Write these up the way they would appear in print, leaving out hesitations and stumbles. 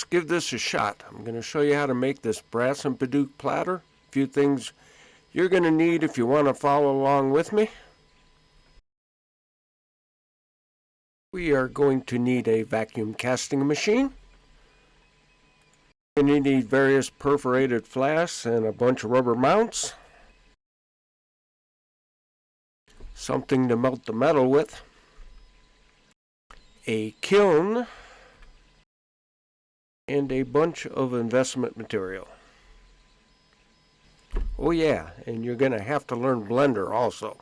let's give this a shot. I'm going to show you how to make this brass and Paduk platter. A few things you're going to need if you want to follow along with me. We are going to need a vacuum casting machine. You're going to need various perforated flasks and a bunch of rubber mounts. Something to melt the metal with. A kiln. And a bunch of investment material. Oh yeah, and you're going to have to learn Blender also.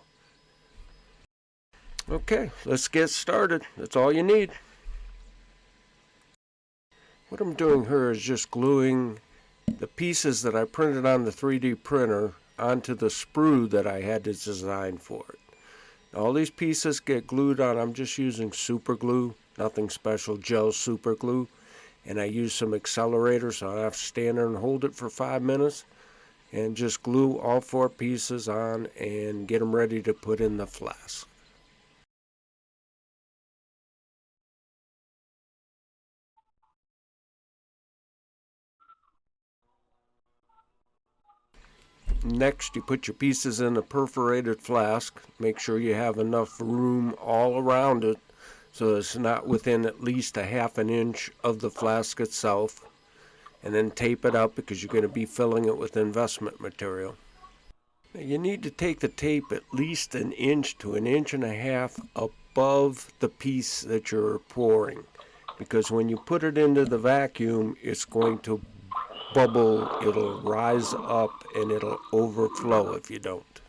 Okay, let's get started. That's all you need. What I'm doing here is just gluing the pieces that I printed on the 3D printer onto the sprue that I had to design for it. All these pieces get glued on. I'm just using super glue, nothing special, gel super glue. And I use some accelerator, so I have to stand there and hold it for 5 minutes and just glue all 4 pieces on and get them ready to put in the flask. Next, you put your pieces in a perforated flask. Make sure you have enough room all around it so it's not within at least a ½ an inch of the flask itself. And then tape it up because you're going to be filling it with investment material. Now you need to take the tape at least 1 inch to 1.5 inches above the piece that you're pouring, because when you put it into the vacuum, it's going to bubble, it'll rise up, and it'll overflow if you don't.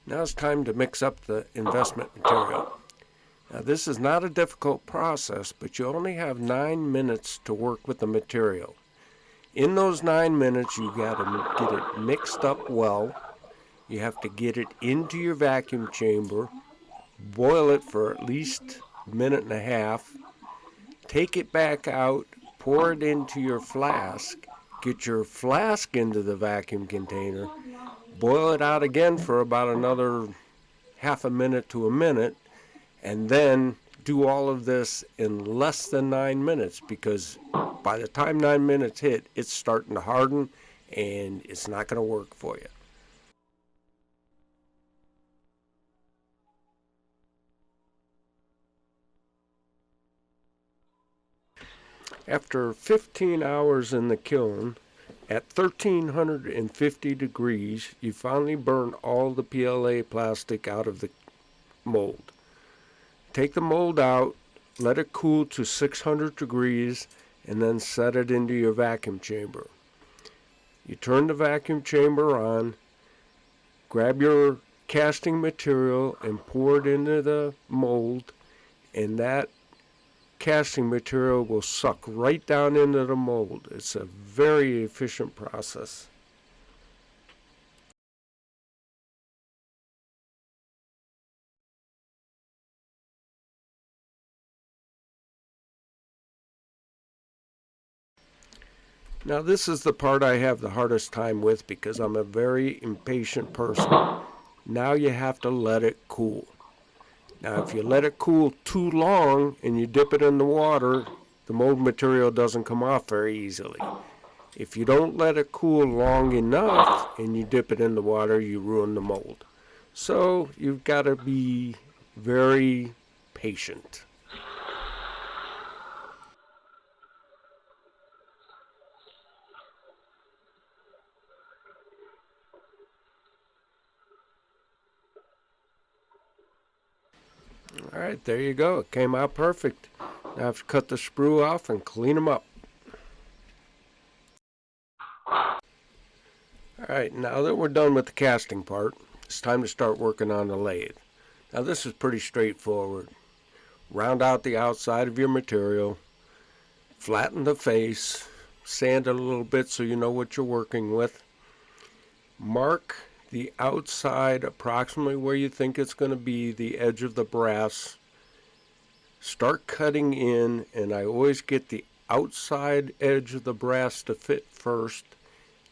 Now it's time to mix up the investment material. Now this is not a difficult process, but you only have 9 minutes to work with the material. In those 9 minutes, you got to get it mixed up well. You have to get it into your vacuum chamber, boil it for at least 1.5 minutes, take it back out, pour it into your flask, get your flask into the vacuum container, boil it out again for about another ½ a minute to a minute, and then do all of this in less than 9 minutes, because by the time 9 minutes hit, it's starting to harden and it's not going to work for you. After 15 hours in the kiln at 1350 degrees, you finally burn all the PLA plastic out of the mold. Take the mold out, let it cool to 600 degrees, and then set it into your vacuum chamber. You turn the vacuum chamber on, grab your casting material and pour it into the mold, and that casting material will suck right down into the mold. It's a very efficient process. Now this is the part I have the hardest time with because I'm a very impatient person. Now you have to let it cool. Now if you let it cool too long and you dip it in the water, the mold material doesn't come off very easily. If you don't let it cool long enough and you dip it in the water, you ruin the mold. So you've got to be very patient. Alright, there you go. It came out perfect. Now I have to cut the sprue off and clean them up. Alright, now that we're done with the casting part, it's time to start working on the lathe. Now this is pretty straightforward. Round out the outside of your material, flatten the face, sand it a little bit so you know what you're working with. Mark the outside approximately where you think it's going to be, the edge of the brass. Start cutting in, and I always get the outside edge of the brass to fit first.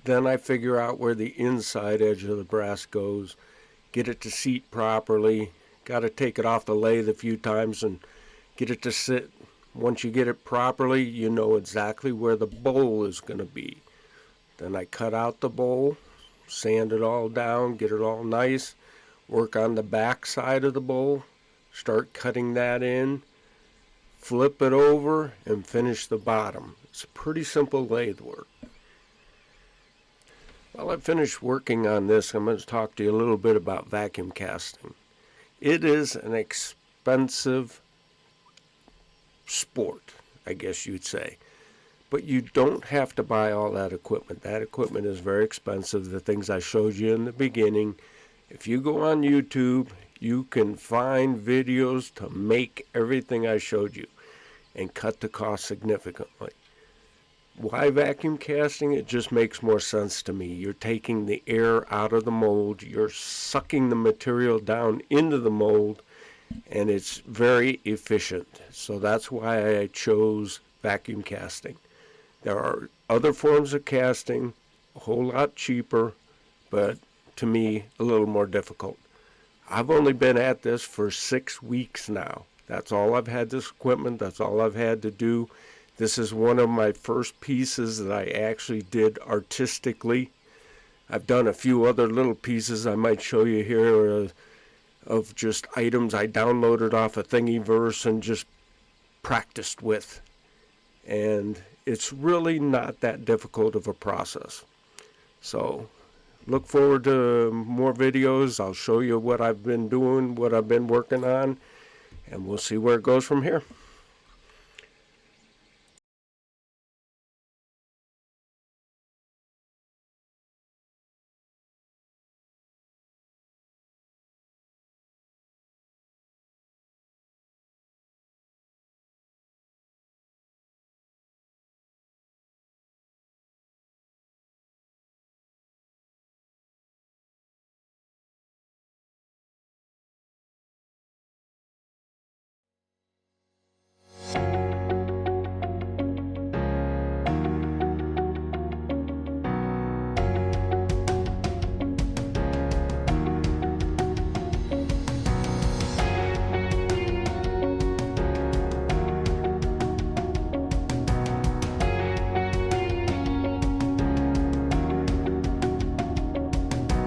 Then I figure out where the inside edge of the brass goes, get it to seat properly. Got to take it off the lathe a few times and get it to sit Once you get it properly, you know exactly where the bowl is going to be. Then I cut out the bowl, sand it all down, get it all nice, work on the back side of the bowl, start cutting that in, flip it over, and finish the bottom. It's pretty simple lathe work. While I finish working on this, I'm going to talk to you a little bit about vacuum casting. It is an expensive sport, I guess you'd say. But you don't have to buy all that equipment. That equipment is very expensive, the things I showed you in the beginning. If you go on YouTube, you can find videos to make everything I showed you and cut the cost significantly. Why vacuum casting? It just makes more sense to me. You're taking the air out of the mold, you're sucking the material down into the mold, and it's very efficient. So that's why I chose vacuum casting. There are other forms of casting, a whole lot cheaper, but to me, a little more difficult. I've only been at this for 6 weeks now. That's all I've had this equipment, that's all I've had to do. This is one of my first pieces that I actually did artistically. I've done a few other little pieces I might show you here of just items I downloaded off of Thingiverse and just practiced with. And it's really not that difficult of a process. So look forward to more videos. I'll show you what I've been doing, what I've been working on, and we'll see where it goes from here.